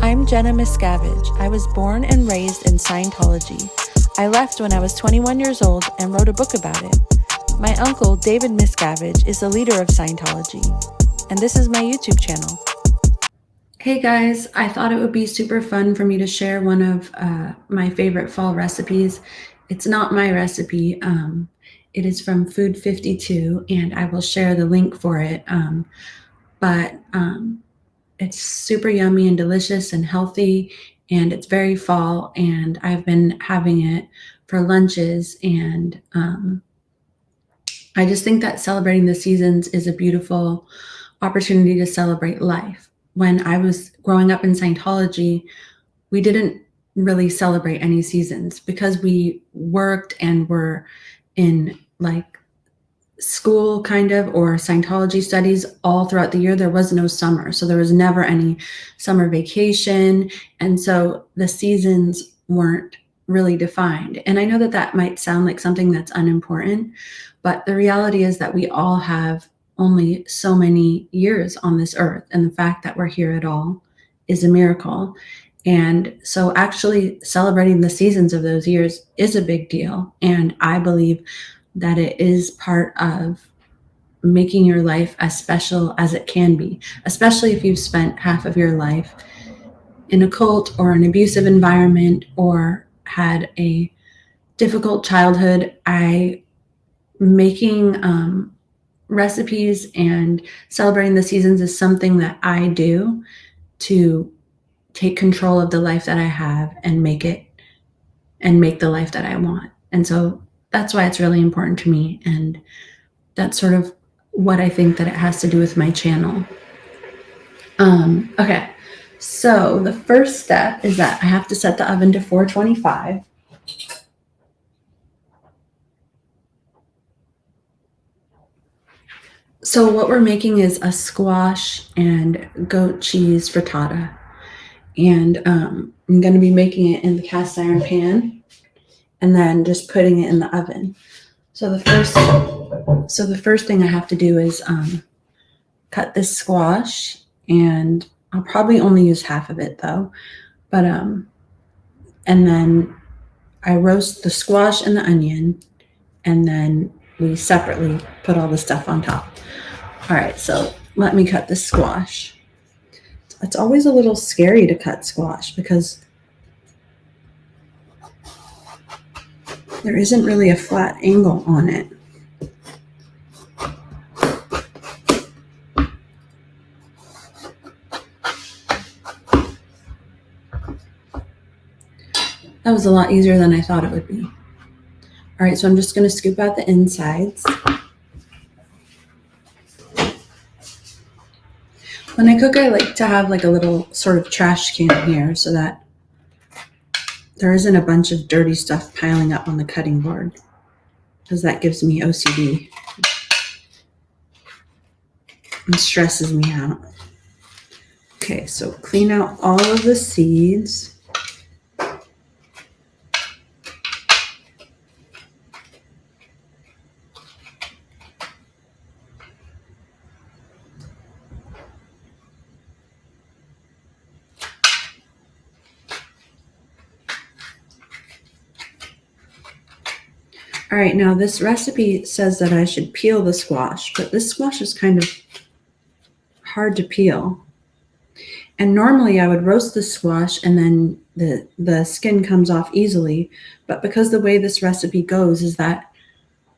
I'm Jenna Miscavige. I was born and raised in Scientology. I left when I was 21 years old and wrote a book about it. My uncle, David Miscavige, is the leader of Scientology, and this is my YouTube channel. Hey guys, I thought it would be super fun for me to share one of my favorite fall recipes. It's not my recipe. It is from Food 52, and I will share the link for it. But it's super yummy and delicious and healthy, and it's very fall, and I've been having it for lunches, and I just think that celebrating the seasons is a beautiful opportunity to celebrate life. When I was growing up in Scientology, we didn't really celebrate any seasons because we worked and were in like school kind of or Scientology studies all throughout the year. There was no summer. So there was never any summer vacation. And so the seasons weren't really defined. And I know that that might sound like something that's unimportant, but the reality is that we all have only so many years on this earth. And the fact that we're here at all is a miracle. And so actually celebrating the seasons of those years is a big deal. And I believe that it is part of making your life as special as it can be, especially if you've spent half of your life in a cult or an abusive environment or had a difficult childhood. Making recipes and celebrating the seasons is something that I do to take control of the life that I have and make the life that I want. And so that's why it's really important to me. And that's sort of what I think that it has to do with my channel. Okay. So the first step is that I have to set the oven to 425. So what we're making is a squash and goat cheese frittata. And I'm going to be making it in the cast iron pan and then just putting it in the oven. So the first thing I have to do is cut this squash, and I'll probably only use half of it though. But and then I roast the squash and the onion, and then we separately put all the stuff on top. All right, so let me cut this squash. It's always a little scary to cut squash because there isn't really a flat angle on it. That was a lot easier than I thought it would be. All right, so I'm just going to scoop out the insides. When I cook, I like to have like a little sort of trash can here so that there isn't a bunch of dirty stuff piling up on the cutting board, because that gives me OCD and stresses me out. Okay, so clean out all of the seeds. All right, now this recipe says that I should peel the squash, but this squash is kind of hard to peel. And normally I would roast the squash and then the skin comes off easily. But because the way this recipe goes is that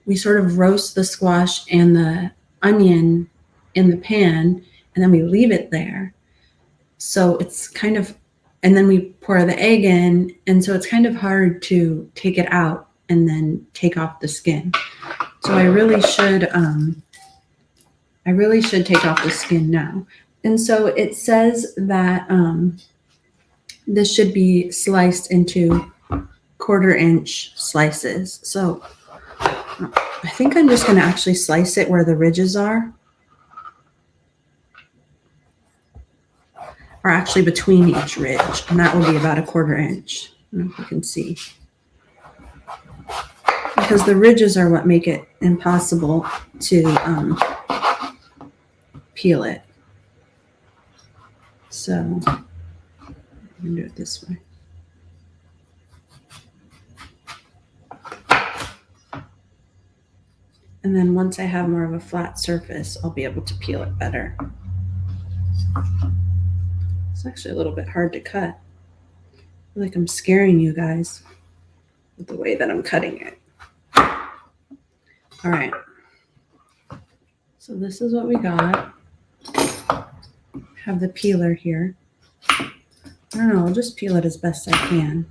we sort of roast the squash and the onion in the pan, and then we leave it there. So it's kind of, and then we pour the egg in, and so it's kind of hard to take it out and then take off the skin. So I really should take off the skin now. And so it says that this should be sliced into 1/4-inch slices. So I think I'm just going to actually slice it where the ridges are. Or actually between each ridge. And that will be about 1/4-inch. I don't know if you can see. Because the ridges are what make it impossible to peel it. So I'm going to do it this way. And then once I have more of a flat surface, I'll be able to peel it better. It's actually a little bit hard to cut. I feel like I'm scaring you guys with the way that I'm cutting it. All right. So this is what we got. Have the peeler here. I don't know, I'll just peel it as best I can.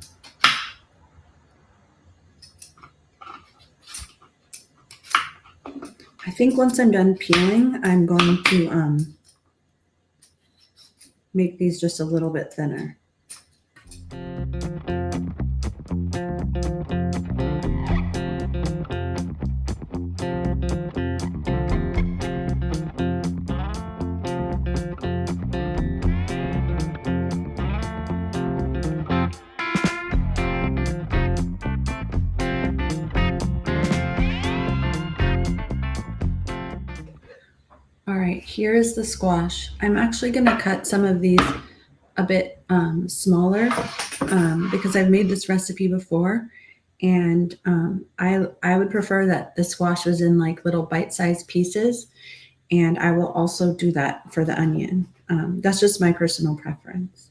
I think once I'm done peeling, I'm going to make these just a little bit thinner. All right, here is the squash. I'm actually going to cut some of these a bit smaller because I've made this recipe before, and I would prefer that the squash was in like little bite-sized pieces, and I will also do that for the onion. That's just my personal preference.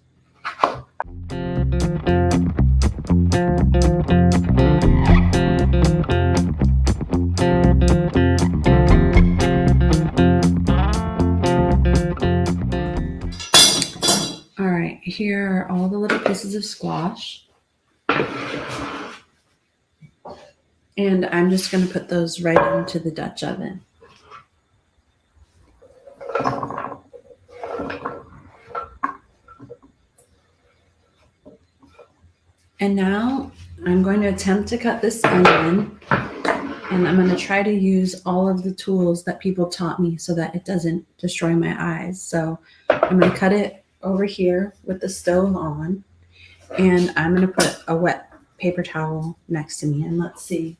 All right, here are all the little pieces of squash. And I'm just going to put those right into the Dutch oven. And now I'm going to attempt to cut this onion, and I'm going to try to use all of the tools that people taught me so that it doesn't destroy my eyes. So I'm going to cut it over here with the stove on, and I'm going to put a wet paper towel next to me, and let's see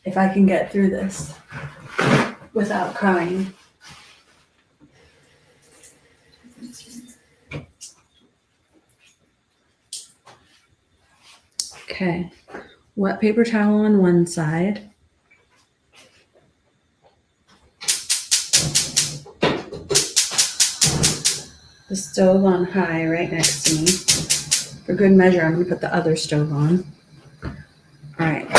if I can get through this without crying. Okay, wet paper towel on one side. The stove on high right next to me. For good measure, I'm going to put the other stove on. All right,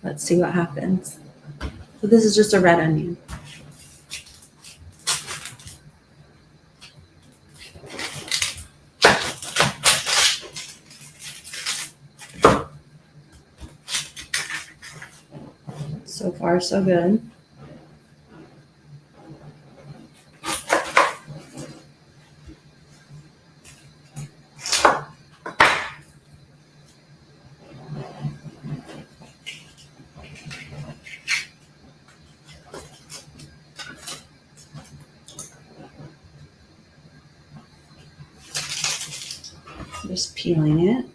let's see what happens. So this is just a red onion. So far, so good. Just peeling it.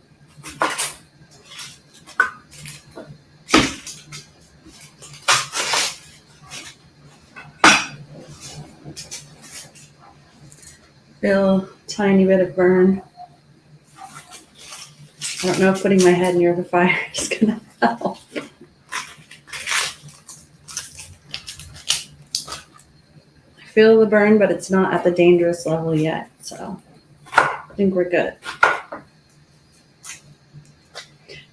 Feel a tiny bit of burn. I don't know if putting my head near the fire is gonna help. I feel the burn, but it's not at the dangerous level yet, so I think we're good.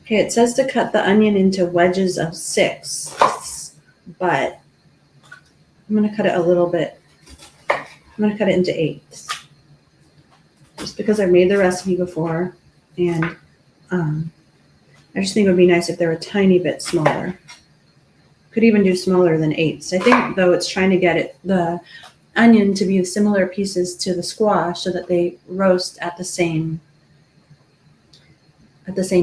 Okay, it says to cut the onion into wedges of 6, but I'm gonna cut it a little bit. I'm gonna cut it into 8s. Just because I've made the recipe before, and I just think it would be nice if they were a tiny bit smaller. Could even do smaller than 8s. I think though it's trying to get the onion to be similar pieces to the squash so that they roast at the same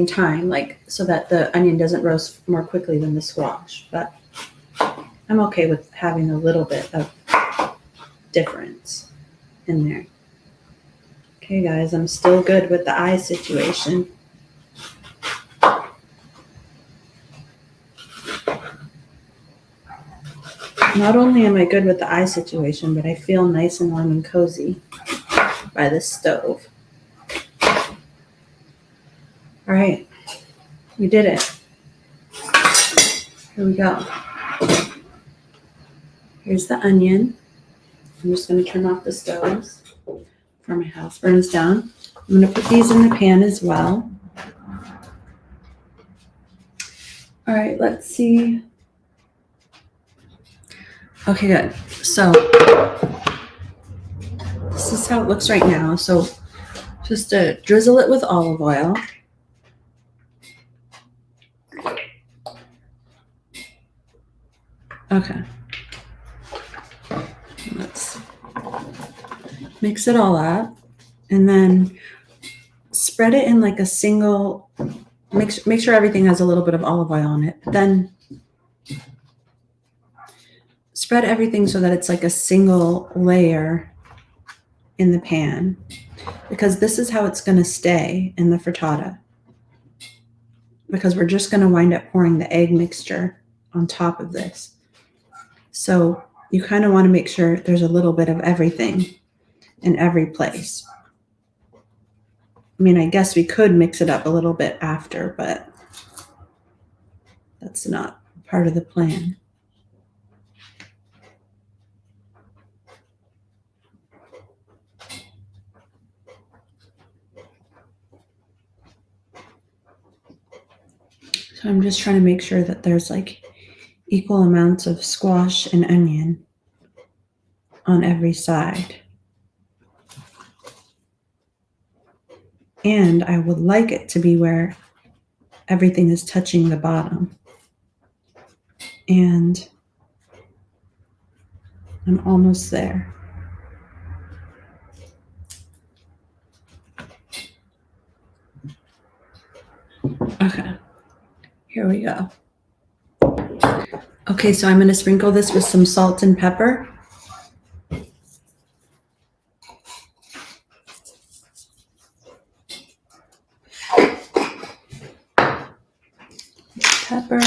time, like so that the onion doesn't roast more quickly than the squash. But I'm okay with having a little bit of difference in there. Okay, guys, I'm still good with the eye situation. Not only am I good with the eye situation, but I feel nice and warm and cozy by the stove. All right, we did it. Here we go. Here's the onion. I'm just going to turn off the stoves before my house burns down. I'm going to put these in the pan as well. All right, let's see. Okay, good. So this is how it looks right now. So just drizzle it with olive oil. Okay. Let's mix it all up and then spread it in like a single, make sure everything has a little bit of olive oil on it. Then spread everything so that it's like a single layer in the pan, because this is how it's going to stay in the frittata, because we're just going to wind up pouring the egg mixture on top of this. So you kind of want to make sure there's a little bit of everything in every place. I mean, I guess we could mix it up a little bit after, but that's not part of the plan. So I'm just trying to make sure that there's like equal amounts of squash and onion on every side. And I would like it to be where everything is touching the bottom. And I'm almost there. Okay, here we go. Okay, so I'm going to sprinkle this with some salt and pepper. Pepper.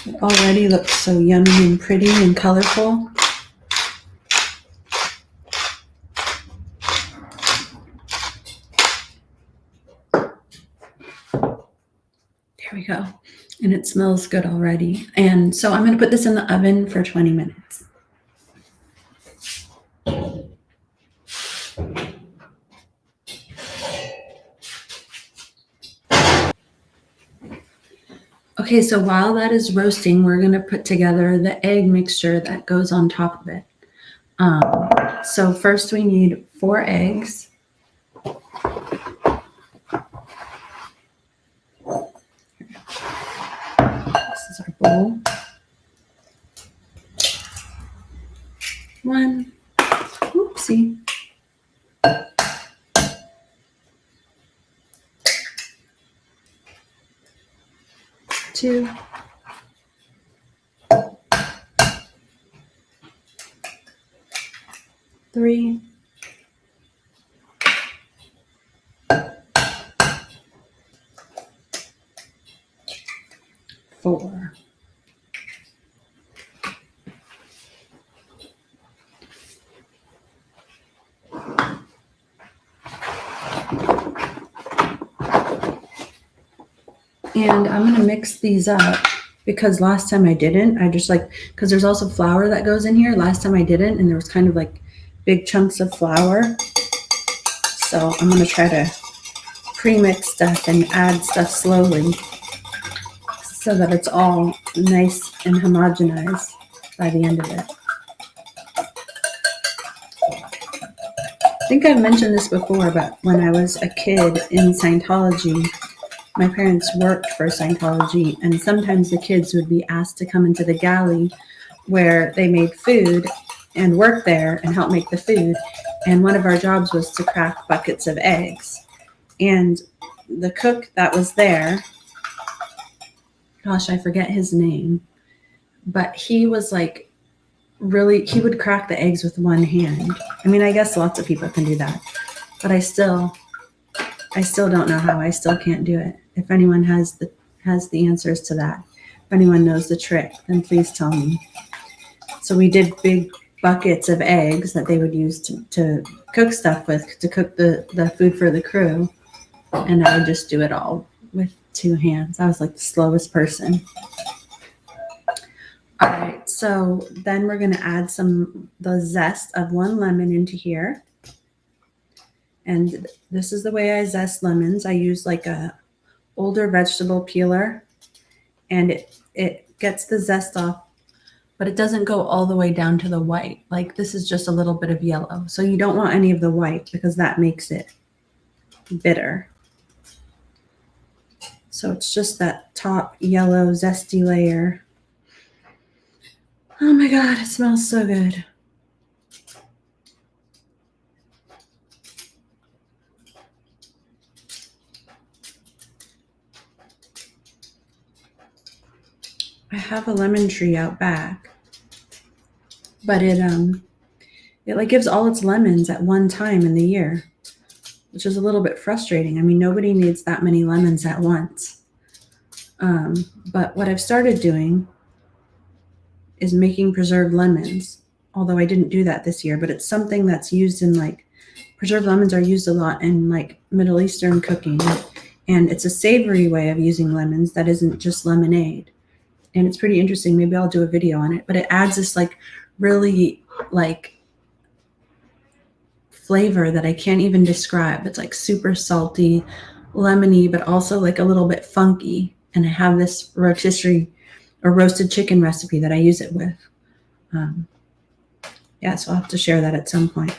It already looks so yummy and pretty and colorful. There we go. And it smells good already. And so I'm going to put this in the oven for 20 minutes. Okay, so while that is roasting, we're going to put together the egg mixture that goes on top of it. So first we need 4 eggs. This is our bowl. 1. Oopsie. 2. 3. 4. And I'm going to mix these up because last time I didn't. I just because there's also flour that goes in here. Last time I didn't, and there was kind of like big chunks of flour. So I'm going to try to pre-mix stuff and add stuff slowly so that it's all nice and homogenized by the end of it. I think I've mentioned this before, but when I was a kid in Scientology, my parents worked for Scientology, and sometimes the kids would be asked to come into the galley where they made food and work there and help make the food. And one of our jobs was to crack buckets of eggs. And the cook that was there, gosh, I forget his name, but he was like he would crack the eggs with one hand. I mean, I guess lots of people can do that, but I still don't know how. I still can't do it. If anyone has the answers to that, if anyone knows the trick, then please tell me. So we did big buckets of eggs that they would use to cook stuff with, to cook the food for the crew. And I would just do it all with 2 hands. I was like the slowest person. All right, so then we're going to add the zest of 1 lemon into here. And this is the way I zest lemons. I use like a older vegetable peeler, and it gets the zest off, but it doesn't go all the way down to the white. Like this is just a little bit of yellow. So you don't want any of the white because that makes it bitter. So it's just that top yellow zesty layer. Oh my God, it smells so good. I have a lemon tree out back, but it like gives all its lemons at one time in the year, which is a little bit frustrating. I mean, nobody needs that many lemons at once. But what I've started doing is making preserved lemons, although I didn't do that this year, but it's something that's used in like, preserved lemons are used a lot in like Middle Eastern cooking. And it's a savory way of using lemons that isn't just lemonade. And it's pretty interesting. Maybe I'll do a video on it, but it adds this like really like flavor that I can't even describe. It's like super salty, lemony, but also like a little bit funky. And I have this rotisserie or roasted chicken recipe that I use it with. Yeah, so I'll have to share that at some point.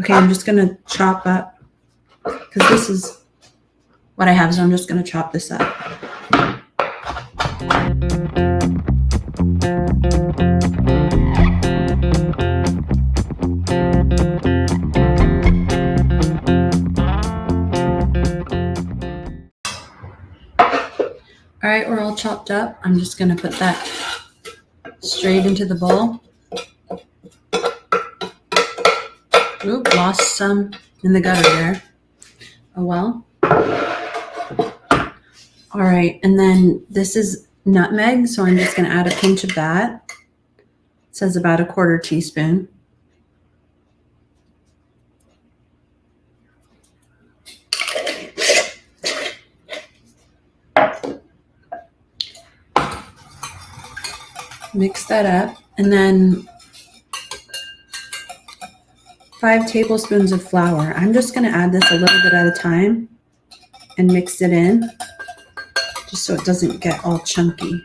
Okay, I'm just going to chop up, because this is what I have, so I'm just going to chop this up. All right, we're all chopped up. I'm just going to put that straight into the bowl. Oop, lost some in the gutter there. Oh well. All right, and then this is nutmeg, so I'm just going to add a pinch of that. It says about 1/4 teaspoon. Mix that up, and then 5 tablespoons of flour. I'm just going to add this a little bit at a time and mix it in, just so it doesn't get all chunky.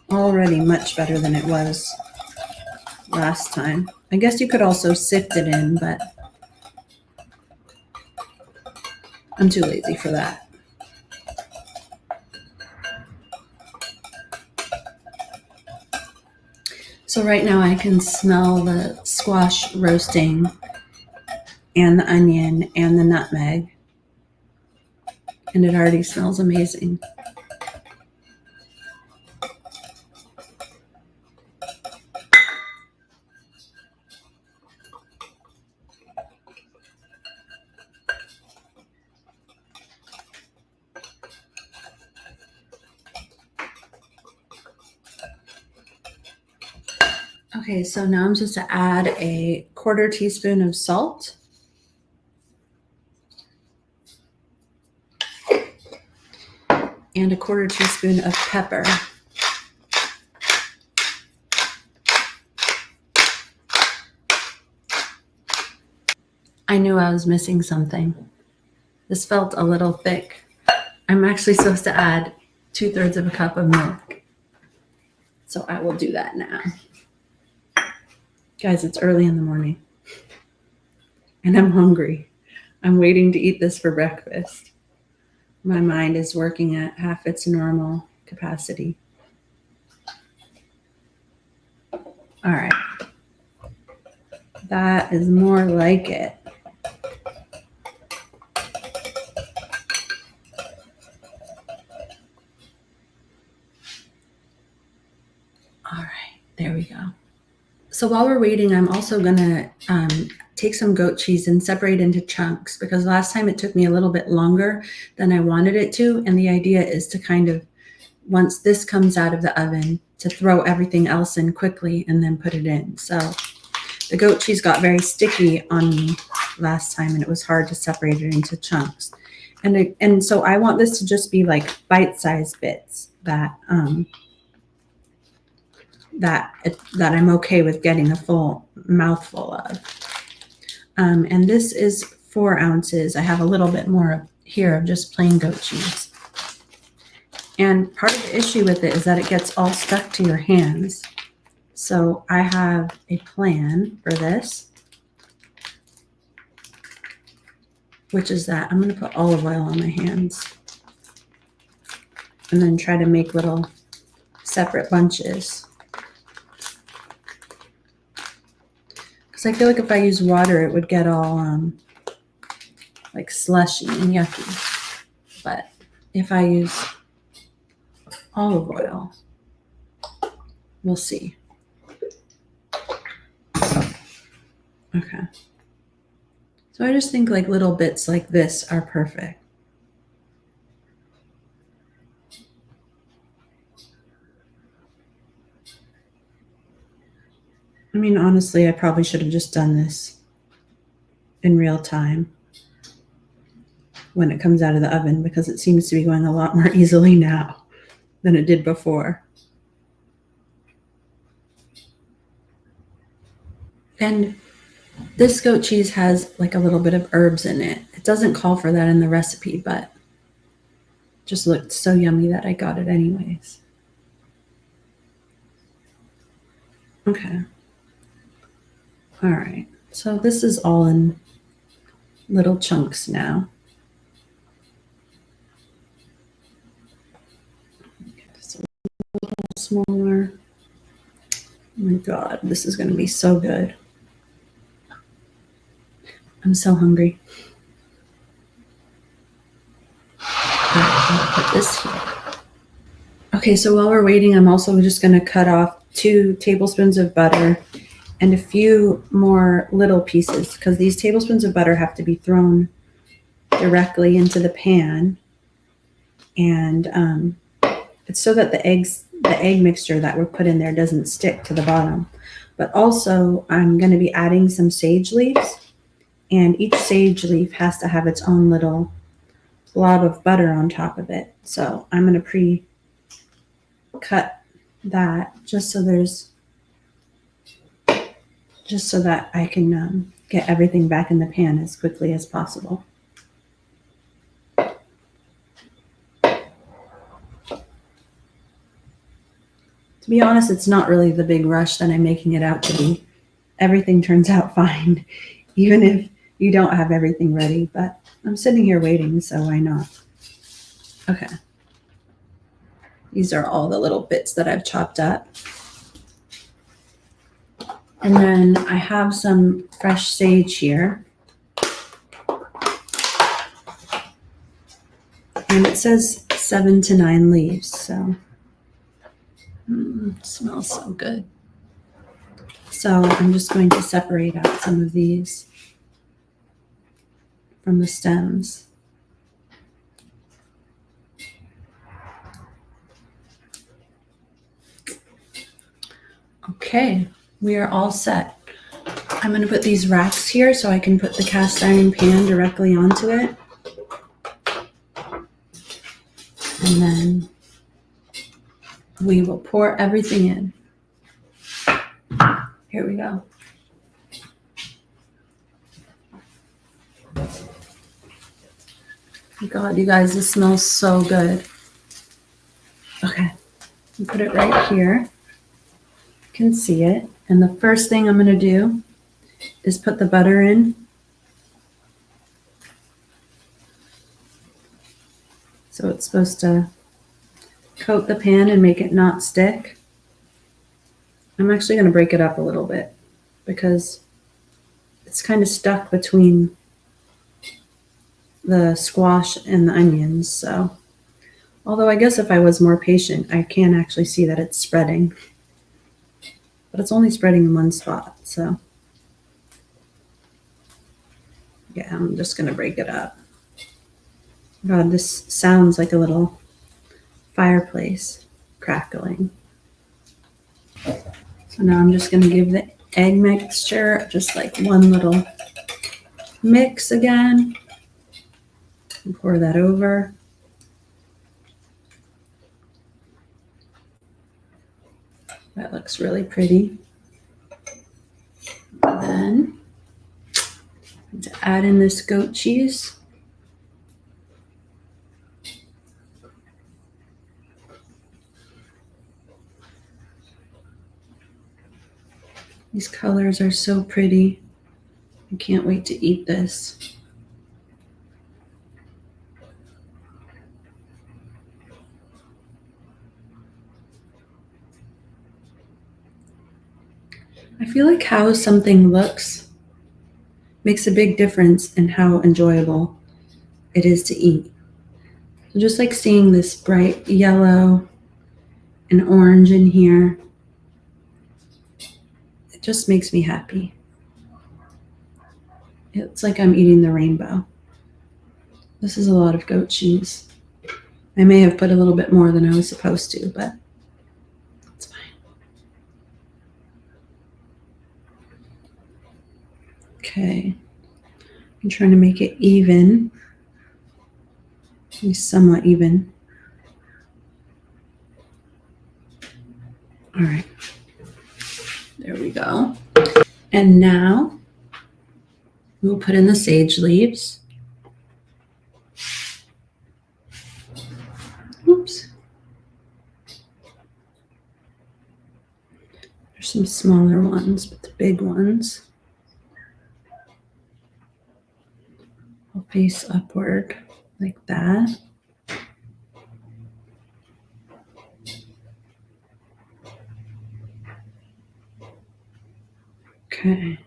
Already much better than it was last time. I guess you could also sift it in, but I'm too lazy for that. So right now I can smell the squash roasting and the onion and the nutmeg, and it already smells amazing. Okay, so now I'm supposed to add a 1/4 teaspoon of salt. And a 1/4 teaspoon of pepper. I knew I was missing something. This felt a little thick. I'm actually supposed to add 2/3 of a cup of milk. So I will do that now. Guys, it's early in the morning and I'm hungry. I'm waiting to eat this for breakfast. My mind is working at half its normal capacity. All right. That is more like it. All right, there we go. So while we're waiting, I'm also gonna take some goat cheese and separate into chunks, because last time it took me a little bit longer than I wanted it to. And the idea is to kind of, once this comes out of the oven, to throw everything else in quickly and then put it in. So the goat cheese got very sticky on me last time, and it was hard to separate it into chunks. And so I want this to just be like bite-sized bits that I'm okay with getting a full mouthful of. And this is 4 ounces. I have a little bit more here of just plain goat cheese. And part of the issue with it is that it gets all stuck to your hands. So I have a plan for this, which is that I'm going to put olive oil on my hands and then try to make little separate bunches. Because I feel like if I use water, it would get all like slushy and yucky. But if I use olive oil, we'll see. Okay. So I just think like little bits like this are perfect. I mean, honestly, I probably should have just done this in real time when it comes out of the oven, because it seems to be going a lot more easily now than it did before. And this goat cheese has like a little bit of herbs in it. It doesn't call for that in the recipe, but just looked so yummy that I got it anyways. Okay. All right. So this is all in little chunks now. Just a little smaller. Oh my God, this is going to be so good. I'm so hungry. All right, I'll put this here. Okay, so while we're waiting, I'm also just going to cut off 2 tablespoons of butter and a few more little pieces, because these tablespoons of butter have to be thrown directly into the pan. And it's so that the egg mixture that we're put in there doesn't stick to the bottom. But also, I'm going to be adding some sage leaves, and each sage leaf has to have its own little blob of butter on top of it. So I'm going to pre-cut that just so that I can get everything back in the pan as quickly as possible. To be honest, it's not really the big rush that I'm making it out to be. Everything turns out fine, even if you don't have everything ready, but I'm sitting here waiting, so why not? Okay. These are all the little bits that I've chopped up. And then I have some fresh sage here. And it says 7 to 9 leaves, so it smells so good. So I'm just going to separate out some of these from the stems. Okay, we are all set. I'm going to put these racks here so I can put the cast iron pan directly onto it. And then we will pour everything in. Here we go. God, you guys, this smells so good. Okay, put it right here. You can see it. And the first thing I'm going to do is put the butter in. So it's supposed to coat the pan and make it not stick. I'm actually going to break it up a little bit because it's kind of stuck between the squash and the onions. So, although I guess if I was more patient, I can actually see that it's spreading. but it's only spreading in one spot. So yeah, I'm just going to break it up. God, this sounds like a little fireplace crackling. So now I'm just going to give the egg mixture just like one little mix again and pour that over. That looks really pretty. And then to add in this goat cheese. These colors are so pretty. I can't wait to eat this. I feel like how something looks makes a big difference in how enjoyable it is to eat. So just like seeing this bright yellow and orange in here, it just makes me happy. It's like I'm eating the rainbow. This is a lot of goat cheese. I may have put a little bit more than I was supposed to, but it's fine. Okay. I'm trying to make it even, at least somewhat even. All right. There we go. And now we'll put in the sage leaves. Oops. There's some smaller ones, but the big ones will face upward like that. Okay.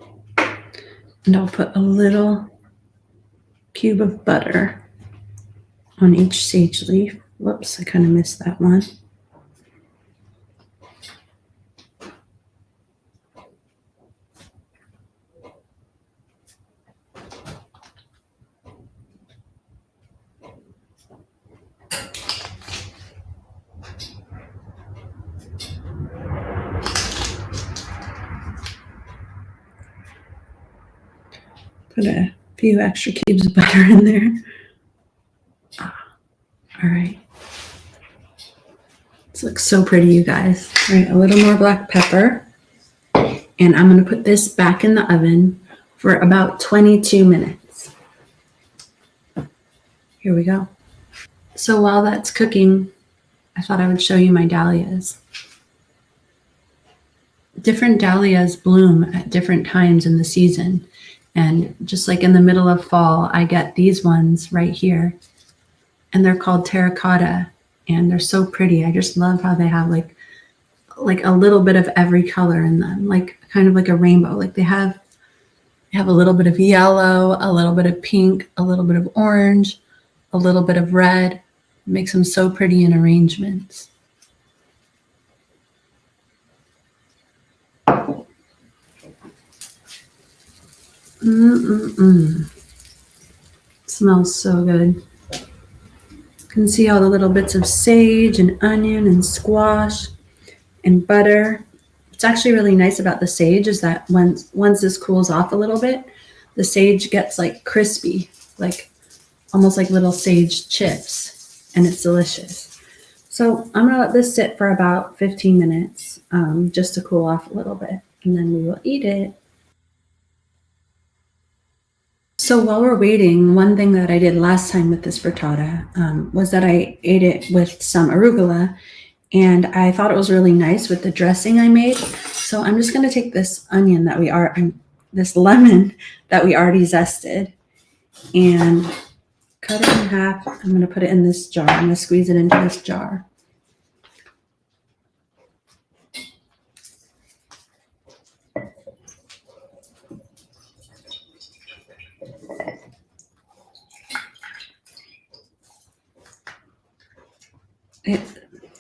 And I'll put a little cube of butter on each sage leaf. Whoops, I kind of missed that one. Put a few extra cubes of butter in there. All right. This looks so pretty, you guys. All right, a little more black pepper. And I'm going to put this back in the oven for about 22 minutes. Here we go. So while that's cooking, I thought I would show you my dahlias. Different dahlias bloom at different times in the season. And just like in the middle of fall, I get these ones right here. And they're called terracotta. And they're so pretty. I just love how they have like a little bit of every color in them, like kind of like a rainbow. Like they have a little bit of yellow, a little bit of pink, a little bit of orange, a little bit of red. It makes them so pretty in arrangements. Smells so good. You can see all the little bits of sage and onion and squash and butter. What's actually really nice about the sage is that once this cools off a little bit, the sage gets like crispy, like almost like little sage chips, and it's delicious. So I'm gonna let this sit for about 15 minutes just to cool off a little bit, and then we will eat it. So while we're waiting, one thing that I did last time with this frittata was that I ate it with some arugula, and I thought it was really nice with the dressing I made. So I'm just going to take this this lemon that we already zested, and cut it in half. I'm going to put it in this jar. I'm going to squeeze it into this jar. It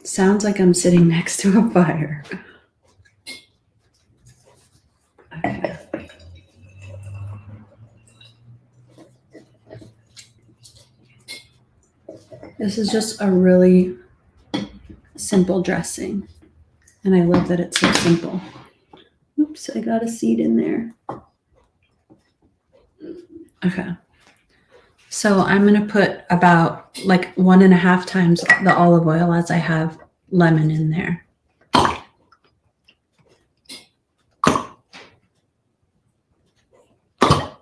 sounds like I'm sitting next to a fire. This is just a really simple dressing, and I love that it's so simple. Oops, I got a seed in there. Okay. So I'm going to put about like 1.5 times the olive oil as I have lemon in there.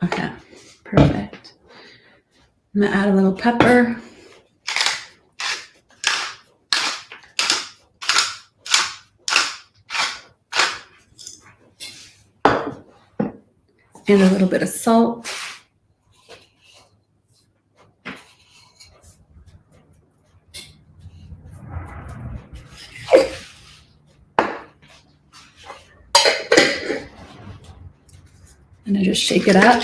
Okay, perfect. I'm going to add a little pepper. And a little bit of salt. And I just shake it up.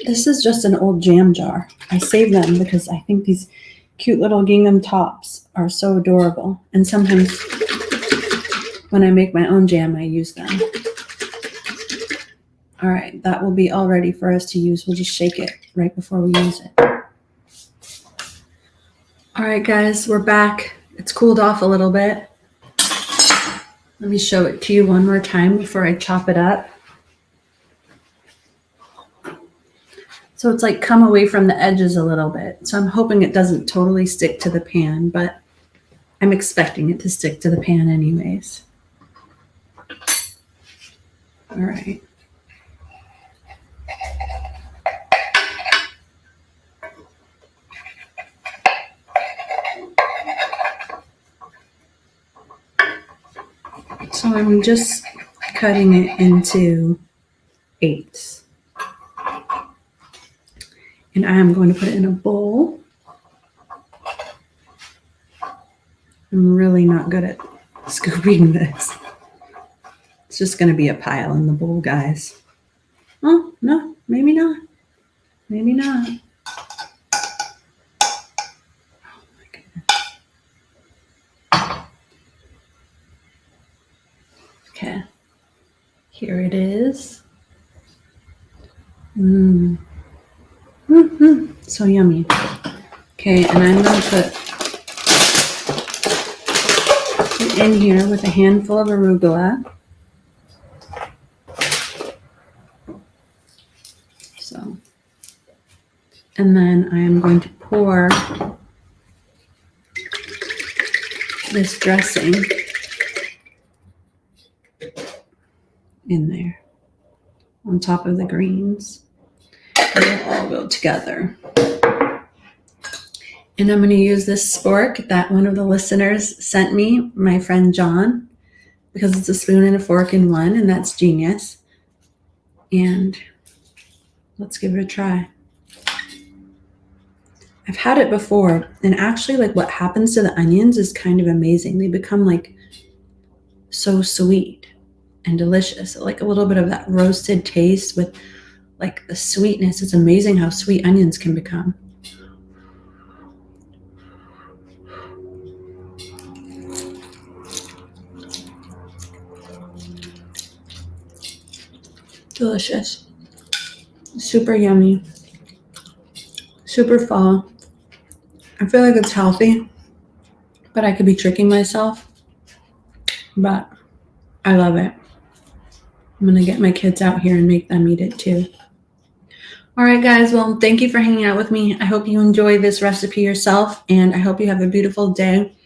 This is just an old jam jar. I save them because I think these cute little gingham tops are so adorable. And sometimes when I make my own jam, I use them. All right, that will be all ready for us to use. We'll just shake it right before we use it. All right, guys, we're back. It's cooled off a little bit. Let me show it to you one more time before I chop it up. So it's like come away from the edges a little bit. So I'm hoping it doesn't totally stick to the pan, but I'm expecting it to stick to the pan anyways. All right. So I'm just cutting it into 8s. And I am going to put it in a bowl. I'm really not good at scooping this. It's just going to be a pile in the bowl, guys. Oh, no, maybe not. Maybe not. Oh, my goodness. Okay. Here it is. So yummy. Okay, and I'm going to put it in here with a handful of arugula. So, and then I am going to pour this dressing in there on top of the greens. They'll all go together. And I'm going to use this spork that one of the listeners sent me, my friend John, because it's a spoon and a fork in one, and that's genius. And let's give it a try. I've had it before, and actually like what happens to the onions is kind of amazing. They become like so sweet and delicious, like a little bit of that roasted taste with like the sweetness. It's amazing how sweet onions can become. Delicious. Super yummy. Super fall. I feel like it's healthy, but I could be tricking myself. But I love it. I'm going to get my kids out here and make them eat it too. All right, guys. Well, thank you for hanging out with me. I hope you enjoy this recipe yourself, and I hope you have a beautiful day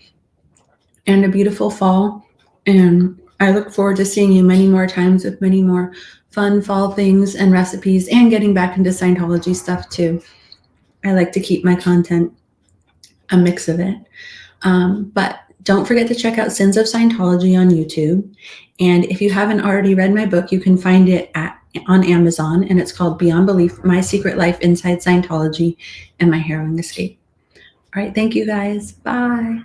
and a beautiful fall. And I look forward to seeing you many more times with many more fun fall things and recipes, and getting back into Scientology stuff too. I like to keep my content a mix of it. But don't forget to check out Sins of Scientology on YouTube. And if you haven't already read my book, you can find it on Amazon, and it's called Beyond Belief, My Secret Life Inside Scientology and My Harrowing Escape. All right, thank you guys. Bye.